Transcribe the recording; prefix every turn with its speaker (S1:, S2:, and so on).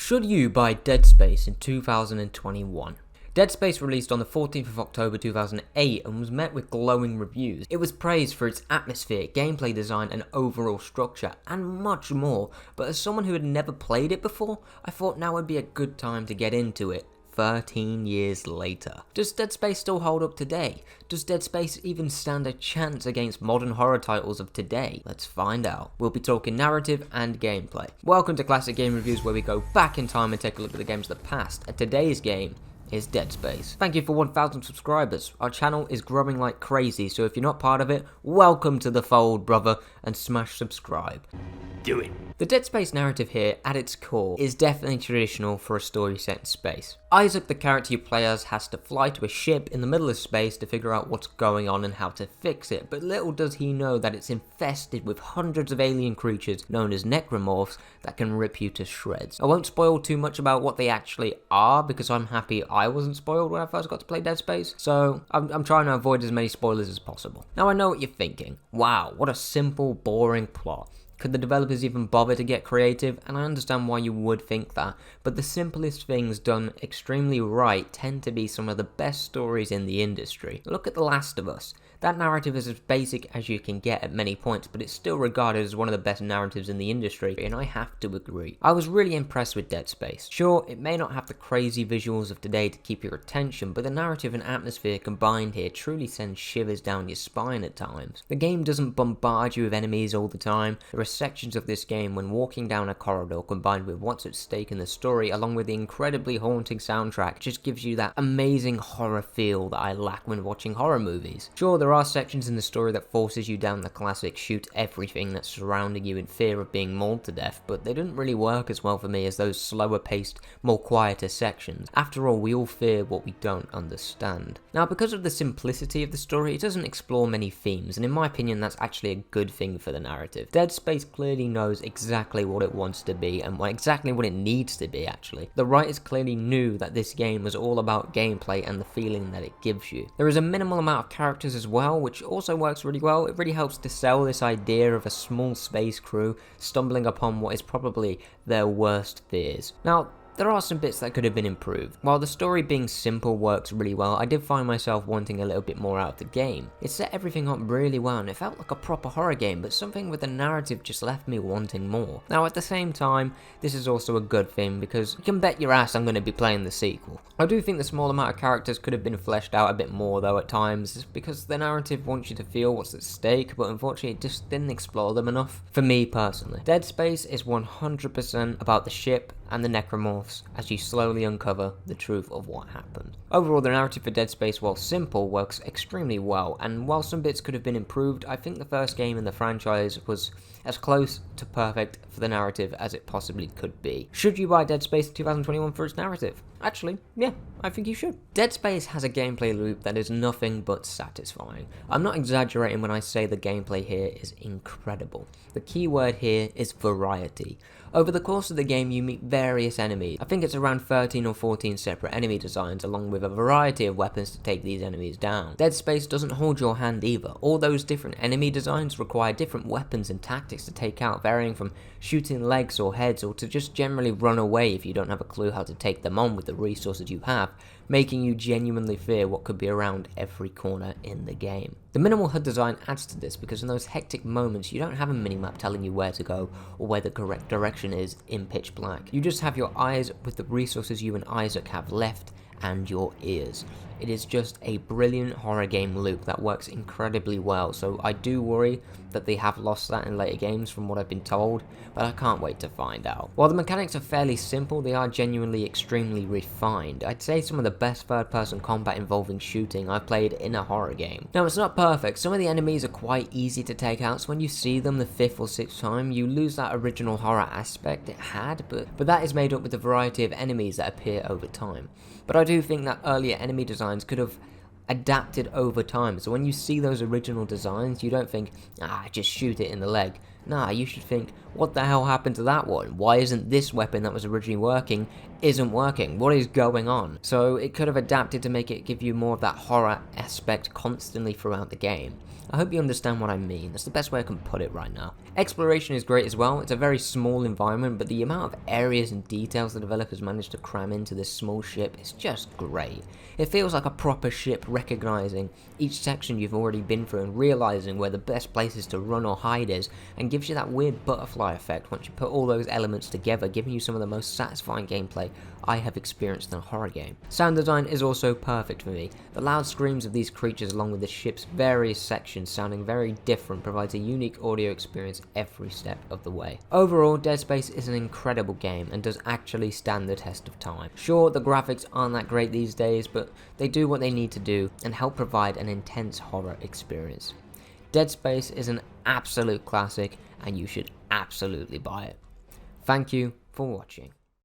S1: Should you buy Dead Space in 2021? Dead Space released on the 14th of October 2008 and was met with glowing reviews. It was praised for its atmosphere, gameplay design and overall structure, and much more, but as someone who had never played it before, I thought now would be a good time to get into it. 13 years later. Does Dead Space still hold up today? Does Dead Space even stand a chance against modern horror titles of today? Let's find out. We'll be talking narrative and gameplay. Welcome to Classic Game Reviews, where we go back in time and take a look at the games of the past, and today's game is Dead Space. Thank you for 1,000 subscribers. Our channel is growing like crazy, so if you're not part of it, welcome to the fold, brother, and smash subscribe. Do it. The Dead Space narrative here, at its core, is definitely traditional for a story set in space. Isaac, the character you play as, has to fly to a ship in the middle of space to figure out what's going on and how to fix it, but little does he know that it's infested with hundreds of alien creatures known as necromorphs that can rip you to shreds. I won't spoil too much about what they actually are, because I'm happy I wasn't spoiled when I first got to play Dead Space, so I'm trying to avoid as many spoilers as possible. Now I know what you're thinking. Wow, what a simple, boring plot. Could the developers even bother to get creative? And I understand why you would think that, but the simplest things done extremely right tend to be some of the best stories in the industry. Look at The Last of Us. That narrative is as basic as you can get at many points, but it's still regarded as one of the best narratives in the industry, and I have to agree. I was really impressed with Dead Space. Sure, it may not have the crazy visuals of today to keep your attention, but the narrative and atmosphere combined here truly sends shivers down your spine at times. The game doesn't bombard you with enemies all the time. There are sections of this game when walking down a corridor combined with what's at stake in the story, along with the incredibly haunting soundtrack, just gives you that amazing horror feel that I lack when watching horror movies. Sure, there are sections in the story that forces you down the classic shoot everything that's surrounding you in fear of being mauled to death, but they didn't really work as well for me as those slower paced, more quieter sections. After all, we all fear what we don't understand. Now, because of the simplicity of the story, it doesn't explore many themes, and in my opinion that's actually a good thing for the narrative. Dead Space clearly knows exactly what it wants to be, and exactly what it needs to be actually. The writers clearly knew that this game was all about gameplay and the feeling that it gives you. There is a minimal amount of characters as well, which also works really well. It really helps to sell this idea of a small space crew stumbling upon what is probably their worst fears. Now, there are some bits that could have been improved. While the story being simple works really well, I did find myself wanting a little bit more out of the game. It set everything up really well and it felt like a proper horror game, but something with the narrative just left me wanting more. Now at the same time, this is also a good thing because you can bet your ass I'm going to be playing the sequel. I do think the small amount of characters could have been fleshed out a bit more though at times, because the narrative wants you to feel what's at stake, but unfortunately it just didn't explore them enough, for me personally. Dead Space is 100% about the ship and the necromorphs as you slowly uncover the truth of what happened. Overall, the narrative for Dead Space, while simple, works extremely well, and while some bits could have been improved, I think the first game in the franchise was as close to perfect for the narrative as it possibly could be. Should you buy Dead Space 2021 for its narrative? Actually, yeah, I think you should. Dead Space has a gameplay loop that is nothing but satisfying. I'm not exaggerating when I say the gameplay here is incredible. The key word here is variety. Over the course of the game, you meet various enemies. I think it's around 13 or 14 separate enemy designs, along with a variety of weapons to take these enemies down. Dead Space doesn't hold your hand either. All those different enemy designs require different weapons and tactics to take out, varying from shooting legs or heads, or to just generally run away if you don't have a clue how to take them on with the resources you have, making you genuinely fear what could be around every corner in the game. The minimal HUD design adds to this because in those hectic moments you don't have a minimap telling you where to go or where the correct direction is in pitch black. You just have your eyes with the resources you and Isaac have left and your ears. It is just a brilliant horror game loop that works incredibly well, so I do worry that they have lost that in later games from what I've been told, but I can't wait to find out. While the mechanics are fairly simple, they are genuinely extremely refined. I'd say some of the best third-person combat involving shooting I've played in a horror game. Now, it's not perfect. Some of the enemies are quite easy to take out, so when you see them the 5th or 6th time, you lose that original horror aspect it had, but that is made up with the variety of enemies that appear over time. But I do think that earlier enemy designs could have adapted over time, so when you see those original designs, you don't think, just shoot it in the leg. Nah, you should think, What the hell happened to that one? Why isn't this weapon that was originally working isn't working? What is going on? So it could have adapted to make it give you more of that horror aspect constantly throughout the game. I hope you understand what I mean. That's the best way I can put it right now. Exploration is great as well. It's a very small environment, but the amount of areas and details the developers managed to cram into this small ship is just great. It feels like a proper ship, recognizing each section you've already been through and realizing where the best places to run or hide is, and gives you that weird butterfly effect once you put all those elements together, giving you some of the most satisfying gameplay I have experienced in a horror game. Sound design is also perfect for me. The loud screams of these creatures along with the ship's various sections sounding very different provides a unique audio experience every step of the way. Overall, Dead Space is an incredible game and does actually stand the test of time. Sure, the graphics aren't that great these days, but they do what they need to do and help provide an intense horror experience. Dead Space is an absolute classic and you should absolutely buy it. Thank you for watching.